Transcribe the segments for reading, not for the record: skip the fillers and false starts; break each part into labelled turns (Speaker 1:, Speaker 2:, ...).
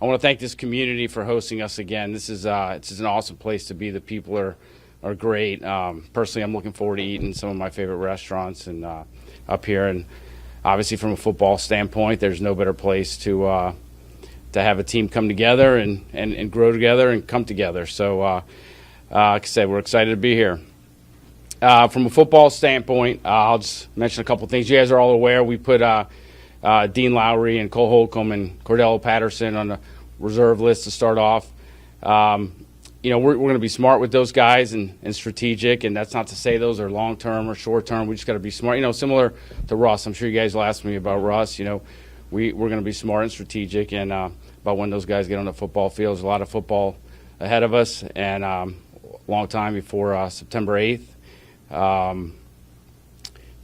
Speaker 1: I want to thank this community for hosting us again. This is an awesome place to be. The people are great. Personally, I'm looking forward to eating some of my favorite restaurants and up here. And obviously, from a football standpoint, there's no better place to have a team come together and grow together and come together. So, like I said, we're excited to be here. From a football standpoint, I'll just mention a couple things. You guys are all aware we put Dean Lowry and Cole Holcomb and Cordell Patterson on the reserve list to start off. We're going to be smart with those guys and strategic, and that's not to say those are long-term or short-term. We just got to be smart. Similar to Russ. I'm sure you guys will ask me about Russ. We're going to be smart and strategic and about when those guys get on the football field. There's a lot of football ahead of us and a long time before September 8th.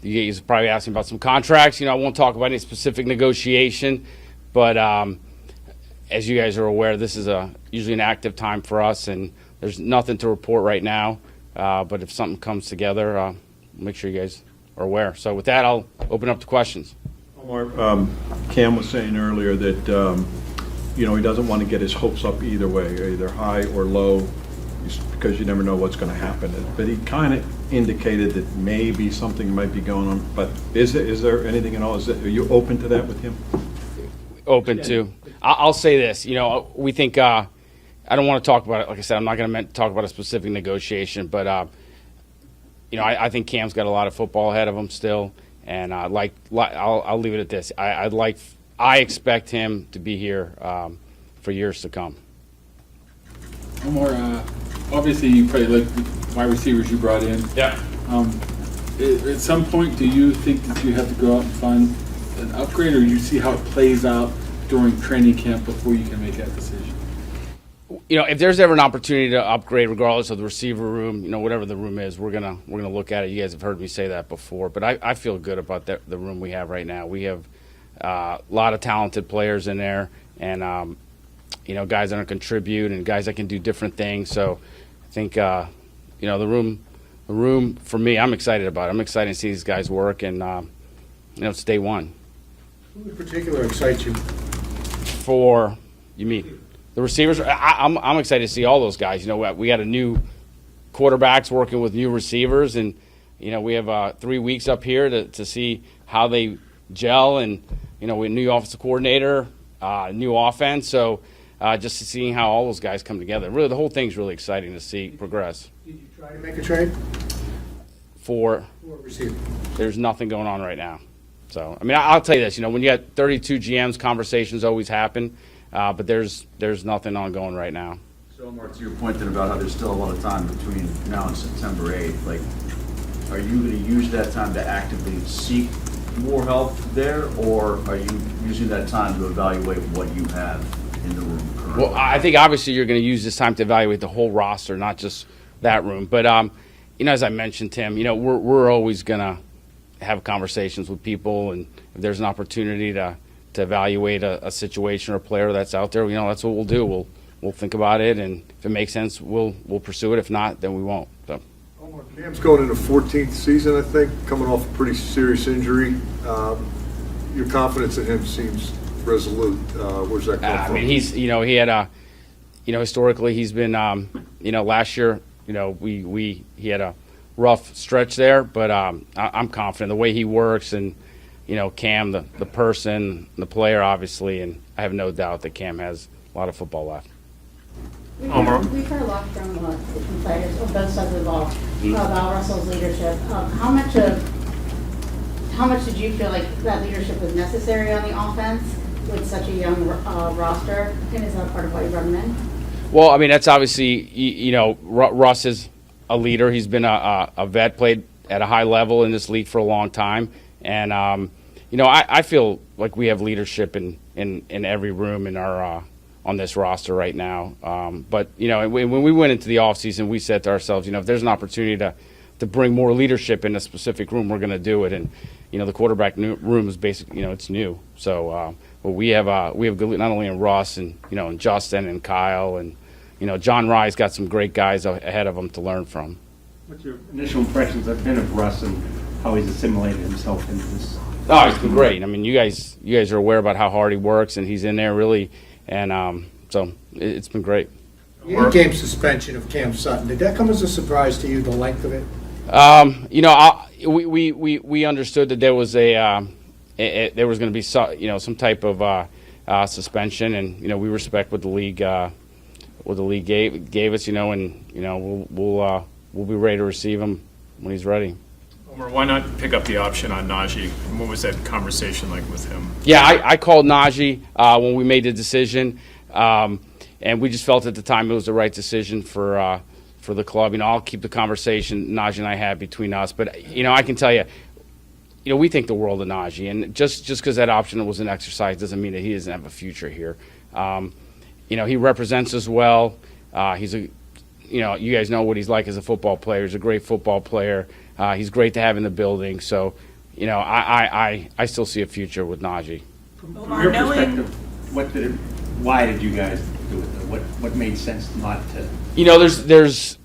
Speaker 1: You guys are probably asking about some contracts. I won't talk about any specific negotiation, but as you guys are aware, this is usually an active time for us, and there's nothing to report right now. But if something comes together, make sure you guys are aware. So with that, I'll open up to questions.
Speaker 2: Omar, Cam was saying earlier that he doesn't want to get his hopes up either way, either high or low, because you never know what's going to happen. But he kind of indicated that maybe something might be going on. But is there anything at all? Are you open to that with him?
Speaker 1: Open to. I'll say this. We think. I don't want to talk about it. Like I said, I'm not going to talk about a specific negotiation. But I think Cam's got a lot of football ahead of him still, and I'll leave it at this. I expect him to be here for years to come.
Speaker 3: Omar, obviously you probably like the wide receivers you brought in.
Speaker 1: Yeah.
Speaker 3: At some point, do you think that you have to go out and find an upgrade, or you see how it plays out during training camp before you can make that decision?
Speaker 1: If there's ever an opportunity to upgrade, regardless of the receiver room, whatever the room is, we're gonna look at it. You guys have heard me say that before, but I feel good about the room we have right now. We have a lot of talented players in there, and guys that are contribute and guys that can do different things. So I think the room for me, I'm excited about it. I'm excited to see these guys work, and it's day one.
Speaker 4: Who in particular excites you?
Speaker 1: For you mean the receivers? I'm excited to see all those guys. We got a new quarterbacks working with new receivers, and we have 3 weeks up here to see how they gel, and with new offensive coordinator, new offense. So just seeing how all those guys come together. Really, the whole thing's really exciting to see progress.
Speaker 4: Did you try to make a trade?
Speaker 1: For
Speaker 4: receiver.
Speaker 1: There's nothing going on right now. So, I'll tell you this, when you got 32 GMs, conversations always happen, but there's nothing ongoing right now.
Speaker 5: So, Omar, to your point then about how there's still a lot of time between now and September 8th, are you going to use that time to actively seek more help there, or are you using that time to evaluate what you have in the room currently?
Speaker 1: Well, I think obviously you're going to use this time to evaluate the whole roster, not just that room. But, as I mentioned, Tim, we're always going to have conversations with people, and if there's an opportunity to evaluate a situation or a player that's out there, that's what we'll do. We'll think about it, and if it makes sense, we'll pursue it. If not, then we won't. So.
Speaker 4: Omar, Cam's going into 14th season, I think, coming off a pretty serious injury. Your confidence in him seems resolute. Where's that come from?
Speaker 1: He's he had historically he's been last year he had a rough stretch there, but I'm confident the way he works, and Cam, the person, the player, obviously, and I have no doubt that Cam has a lot of football left.
Speaker 6: We've heard a lot from different players on both sides of the ball about Russell's leadership. How much did you feel like that leadership was necessary on the offense with such a young roster? And is that part of why you brought him in?
Speaker 1: Well, that's obviously, Russ is a leader. He's been a vet, played at a high level in this league for a long time. And, I feel like we have leadership in every room in our on this roster right now. But, when we went into the offseason, we said to ourselves, if there's an opportunity to bring more leadership in a specific room, we're going to do it. And, the quarterback room is basically, it's new. So we have good, not only in Russ and, and Justin and Kyle and, John Rye's got some great guys ahead of him to learn from.
Speaker 7: What's your initial impressions have been of Russ and how he's assimilated himself into this?
Speaker 1: Oh, he's been great. You guys are aware about how hard he works, and he's in there really so it's been great.
Speaker 8: The 8-game suspension of Cam Sutton, did that come as a surprise to you, the length of it?
Speaker 1: We understood that there was there was going to be some type of suspension, and we respect what the league gave us, and we'll be ready to receive him when he's ready.
Speaker 9: Omar, why not pick up the option on Najee? And what was that conversation like with him?
Speaker 1: Yeah, I called Najee when we made the decision, and we just felt at the time it was the right decision for the club. I'll keep the conversation Najee and I had between us, but I can tell you, we think the world of Najee, and just because that option was an exercise doesn't mean that he doesn't have a future here. He represents us well. He's you guys know what he's like as a football player. He's a great football player. He's great to have in the building. So, I still see a future with Najee.
Speaker 7: From your perspective, why did you guys do it? What made sense not to?
Speaker 1: There's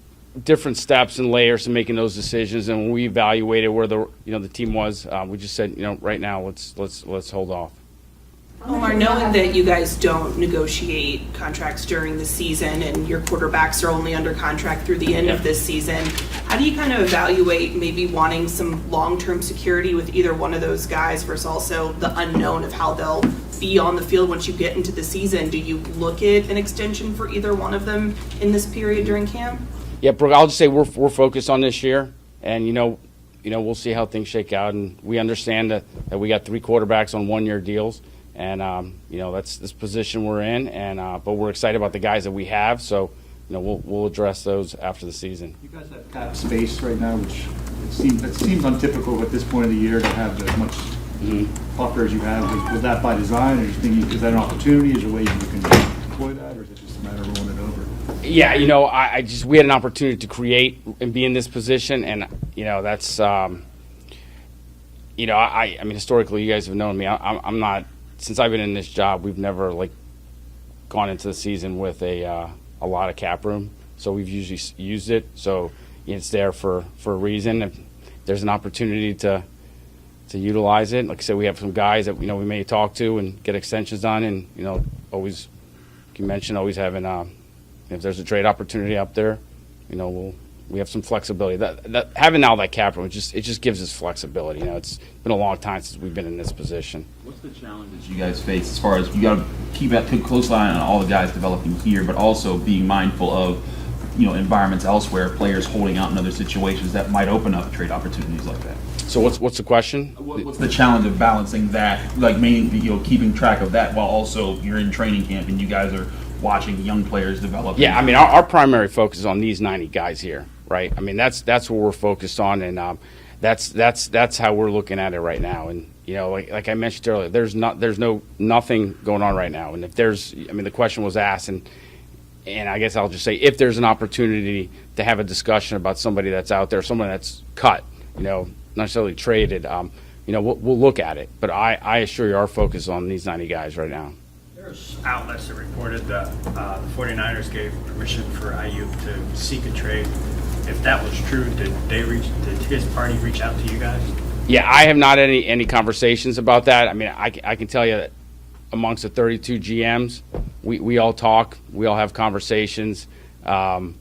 Speaker 1: different steps and layers to making those decisions, and when we evaluated where the team was, we just said, right now let's hold off.
Speaker 10: Omar, knowing that you guys don't negotiate contracts during the season and your quarterbacks are only under contract through the end of this season, how do you kind of evaluate maybe wanting some long-term security with either one of those guys versus also the unknown of how they'll be on the field once you get into the season? Do you look at an extension for either one of them in this period during camp?
Speaker 1: Yeah, Brooke, I'll just say we're focused on this year, and we'll see how things shake out, and we understand that we got 3 quarterbacks on 1-year deals. And that's this position we're in, and but we're excited about the guys that we have. So, we'll address those after the season.
Speaker 11: You guys have cap space right now, which it seems untypical at this point of the year to have as much buffer as you have. Was that by design, or is that an opportunity? Is there a way you can deploy that, or is it just a matter of rolling it over?
Speaker 1: Yeah, we had an opportunity to create and be in this position, and that's I mean, historically, you guys have known me. I'm not. Since I've been in this job, we've never gone into the season with a lot of cap room. So we've usually used it. So it's there for a reason. If there's an opportunity to utilize it, like I said, we have some guys that we may talk to and get extensions on, and always you mentioned always having if there's a trade opportunity out there, we have some flexibility. That having now that cap room, it just gives us flexibility. It's been a long time since we've been in this position.
Speaker 12: What's the challenges you guys face as far as you got to keep a close eye on all the guys developing here, but also being mindful of environments elsewhere, players holding out in other situations that might open up trade opportunities like that?
Speaker 1: So what's the question?
Speaker 12: What's the challenge of balancing that, mainly keeping track of that while also you're in training camp and you guys are watching young players develop?
Speaker 1: Yeah, I mean our primary focus is on these 90 guys here, right? I mean that's what we're focused on, and that's how we're looking at it right now. And like I mentioned earlier, there's nothing going on right now. And if the question was asked, and I guess I'll just say, if there's an opportunity to have a discussion about somebody that's out there, someone that's cut, not necessarily traded, we'll look at it. But I assure you, our focus is on these 90 guys right now.
Speaker 7: There's outlets that reported that the 49ers gave permission for Ayuk to seek a trade. If that was true, did his party reach out to you guys?
Speaker 1: Yeah, I have not had any conversations about that. I mean, I can tell you that amongst the 32 GMs, we all talk, we all have conversations, and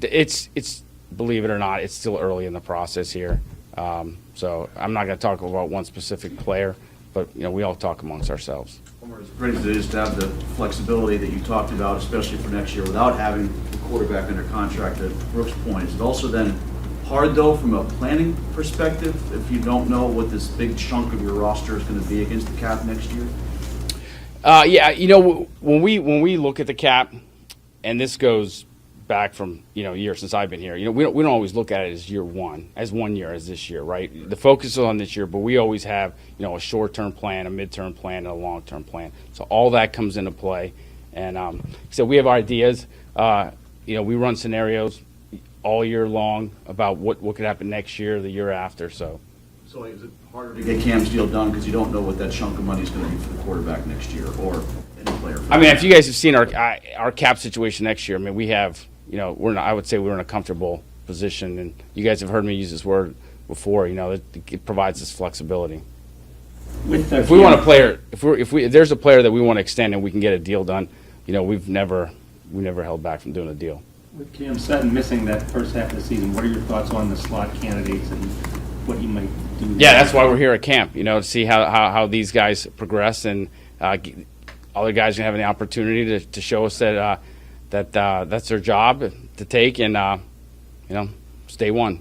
Speaker 1: it's believe it or not, it's still early in the process here. So I'm not going to talk about one specific player, but we all talk amongst ourselves.
Speaker 5: As great as it is to have the flexibility that you talked about, especially for next year, without having the quarterback under contract, at Brooks' point, is it also then hard, though, from a planning perspective, if you don't know what this big chunk of your roster is going to be against the cap next year?
Speaker 1: Yeah, when we look at the cap, and this goes back from years since I've been here, we don't always look at it as year one, as 1 year, as this year, right? The focus is on this year, but we always have a short-term plan, a mid-term plan, and a long-term plan. So all that comes into play, and so we have ideas. We run scenarios all year long about what could happen next year, the year after. So
Speaker 5: is it harder to get Cam's deal done because you don't know what that chunk of money is going to be for the quarterback next year, or any player?
Speaker 1: I mean, if you guys have seen our cap situation next year, I mean, we have. I would say we're in a comfortable position, and you guys have heard me use this word before. It provides us flexibility. if we want a player, if there's a player that we want to extend and we can get a deal done, we've never held back from doing a deal.
Speaker 13: With Cam Sutton missing that first half of the season, what are your thoughts on the slot candidates and what he might do?
Speaker 1: Yeah, that's why we're here at camp, to see how these guys progress, and other guys can have an opportunity to show us that that's their job to take, and stay one.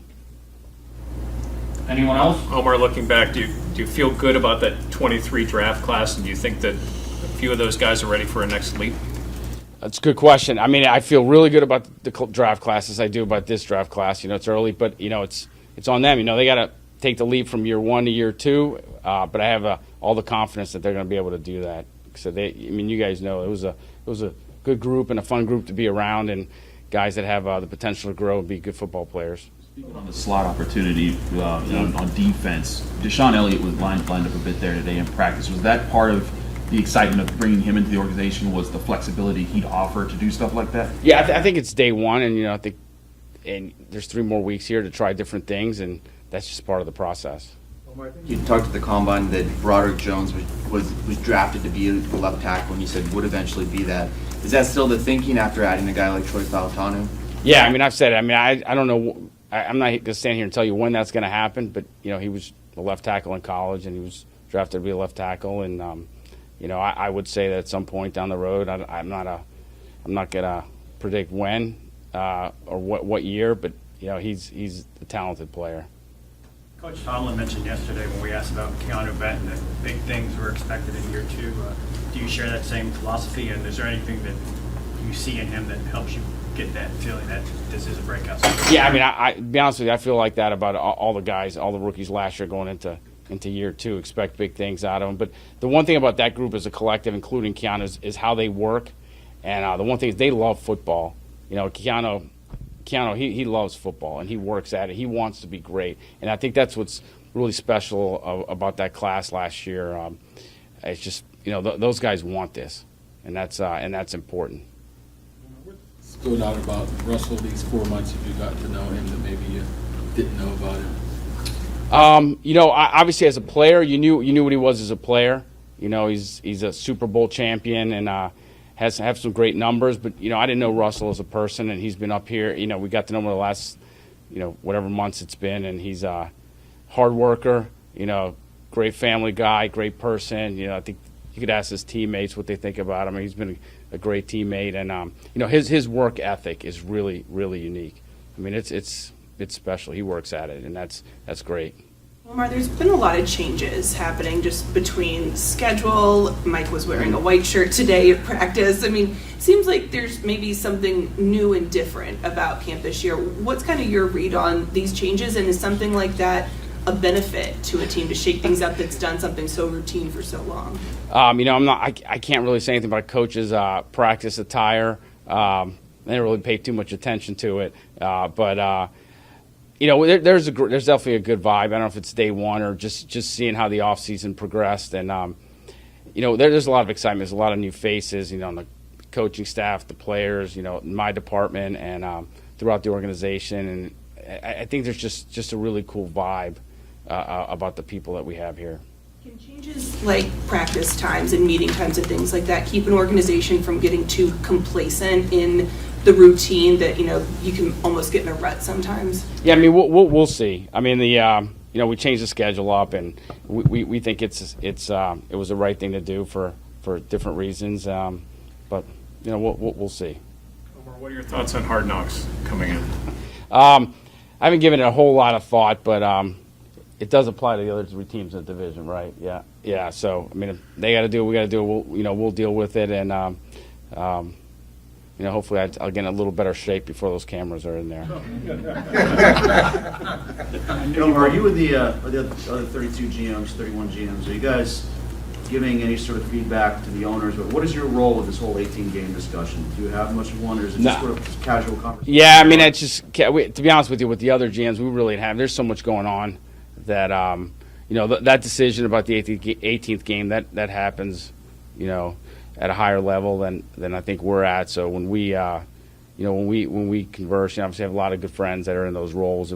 Speaker 13: Anyone else?
Speaker 9: Omar, looking back, do you feel good about that 23 draft class, and do you think that a few of those guys are ready for a next leap?
Speaker 1: That's a good question. I mean, I feel really good about the draft classes. I do about this draft class. It's early, but it's on them. They got to take the leap from year 1 to year 2. But I have all the confidence that they're going to be able to do that. So you guys know it was a good group and a fun group to be around, and guys that have the potential to grow and be good football players.
Speaker 12: Speaking on the slot opportunity on defense, Deshaun Elliott was lined up a bit there today in practice. Was that part of the excitement of bringing him into the organization, was the flexibility he'd offer to do stuff like that?
Speaker 1: Yeah, I think it's day one, and I think there's 3 more weeks here to try different things, and that's just part of the process.
Speaker 14: You talked at the combine that Broderick Jones was drafted to be the left tackle, and you said would eventually be that. Is that still the thinking after adding a guy like Troy Falatanu?
Speaker 1: Yeah, I've said it. I don't know. I'm not going to stand here and tell you when that's going to happen, but he was a left tackle in college, and he was drafted to be a left tackle, and I would say that at some point down the road, I'm not going to predict when or what year, but he's a talented player.
Speaker 7: Coach Tomlin mentioned yesterday when we asked about Keanu Benton that big things were expected in year 2. Do you share that same philosophy, and is there anything that you see in him that helps you get that feeling that this is a breakout season?
Speaker 1: Yeah, I to be honest with you, I feel like that about all the guys, all the rookies last year going into year 2, expect big things out of them. But the one thing about that group as a collective, including Keanu, is how they work. And the one thing is they love football. Keanu, he loves football, and he works at it. He wants to be great. And I think that's what's really special about that class last year. It's just, those guys want this, and that's important.
Speaker 3: What's going on about Russell these 4 months if you got to know him that maybe you didn't know about him?
Speaker 1: Obviously as a player, you knew what he was as a player. He's a Super Bowl champion and have some great numbers. But I didn't know Russell as a person, and he's been up here. We got to know him the last whatever months it's been, and he's a hard worker. Great family guy, great person. I think you could ask his teammates what they think about him. He's been a great teammate, and his work ethic is really, really unique. It's special. He works at it, and that's great.
Speaker 10: Omar, there's been a lot of changes happening just between schedule. Mike was wearing a white shirt today at practice. Seems like there's maybe something new and different about camp this year. What's kind of your read on these changes, and is something like that a benefit to a team to shake things up that's done something so routine for so long?
Speaker 1: I can't really say anything about coaches' practice attire. I didn't really pay too much attention to it, but. There's definitely a good vibe. I don't know if it's day one or just seeing how the offseason progressed. And, there's a lot of excitement. There's a lot of new faces, on the coaching staff, the players, in my department and throughout the organization. And I think there's just a really cool vibe about the people that we have here.
Speaker 10: Can changes like practice times and meeting times and things like that keep an organization from getting too complacent in the routine that you can almost get in a rut sometimes?
Speaker 1: Yeah, we'll see. We changed the schedule up, and we think it was the right thing to do for different reasons. But we'll see.
Speaker 9: Omar, what are your thoughts on Hard Knocks coming in?
Speaker 1: I haven't given it a whole lot of thought, but it does apply to the other 3 teams in the division, right? Yeah. So if they got to do it, we got to do it. We'll deal with it, and hopefully I'll get in a little better shape before those cameras are in there.
Speaker 5: Are you with the other 32 GMs, 31 GMs? Are you guys giving any sort of feedback to the owners? But what is your role with this whole 18-game discussion? Do you have much of one, or is it just sort of casual conversation?
Speaker 1: Yeah, it's just, to be honest with you, with the other GMs, we really have. There's so much going on that, that decision about the 18th game, that happens, at a higher level than I think we're at. So when we converse, obviously I have a lot of good friends that are in those roles.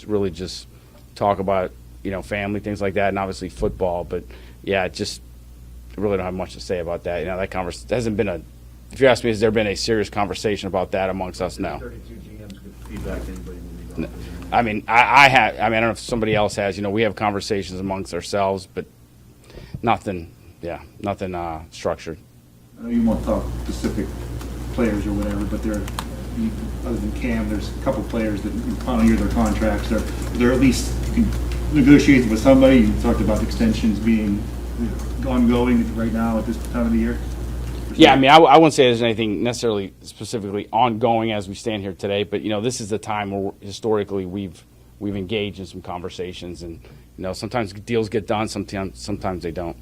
Speaker 1: Really just talk about family, things like that, and obviously football. But yeah, I really don't have much to say about that. You know, that hasn't been if you ask me, has there been a serious conversation about that amongst us? No.
Speaker 5: 32 GMs, good feedback to anybody in the league.
Speaker 1: I mean, I don't know if somebody else has. You know, we have conversations amongst ourselves, but nothing structured.
Speaker 11: I know you won't talk specific players or whatever, but other than Cam, there's a couple players that on year their contracts. They're at least you can negotiate with somebody. You talked about extensions being ongoing right now at this time of the year.
Speaker 1: Yeah, I mean, I wouldn't say there's anything necessarily specifically ongoing as we stand here today, but you know, this is the time where historically we've engaged in some conversations, and you know, sometimes deals get done, sometimes they don't.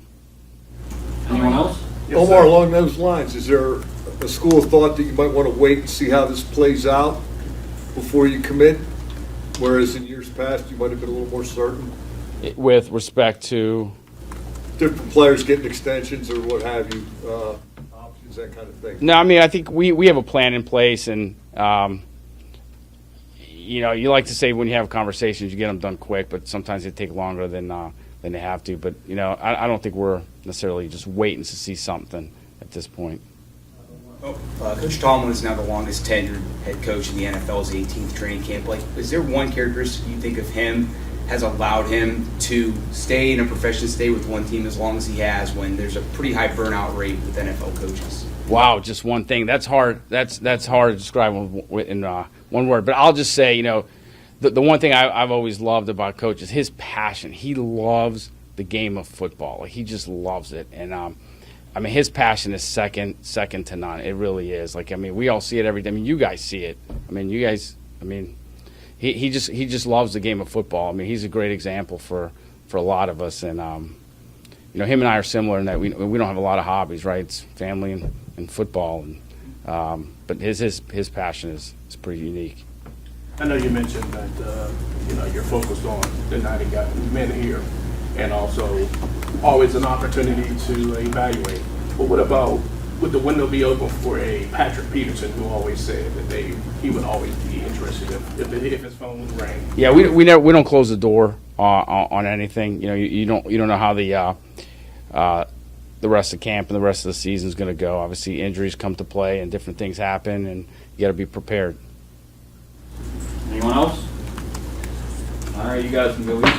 Speaker 13: Anyone else?
Speaker 4: Omar, along those lines, is there a school of thought that you might want to wait and see how this plays out before you commit? Whereas in years past, you might have been a little more certain?
Speaker 1: With respect to
Speaker 4: Different players getting extensions or what have you, options, that kind of thing.
Speaker 1: No, I mean, I think we have a plan in place, and you know, you like to say when you have conversations, you get them done quick, but sometimes they take longer than they have to. But you know, I don't think we're necessarily just waiting to see something at this point.
Speaker 15: Coach Tomlin is now the longest tenured head coach in the NFL's 18th training camp. Like, is there one characteristic you think of him has allowed him to stay in a profession, stay with one team as long as he has, when there's a pretty high burnout rate with NFL coaches?
Speaker 1: Wow, just one thing. That's hard. That's hard to describe in one word. But I'll just say, you know, the one thing I've always loved about Coach is his passion. He loves the game of football. Like, he just loves it, and I mean, his passion is second to none. It really is. Like, I mean, we all see it every day. I mean, you guys see it. I mean, he just loves the game of football. I mean, he's a great example for a lot of us. And you know, him and I are similar in that we don't have a lot of hobbies, right? It's family and football. And but his passion is pretty unique.
Speaker 16: I know you mentioned that you know, you're focused on the 90 men here, and also always an opportunity to evaluate. But what about, would the window be open for a Patrick Peterson, who always said that he would always be interested if his phone would ring?
Speaker 1: Yeah, we don't close the door on anything. You know, you don't know how the rest of camp and the rest of the season is going to go. Obviously, injuries come to play and different things happen, and you got to be prepared.
Speaker 13: Anyone else? All right, you guys can go eat.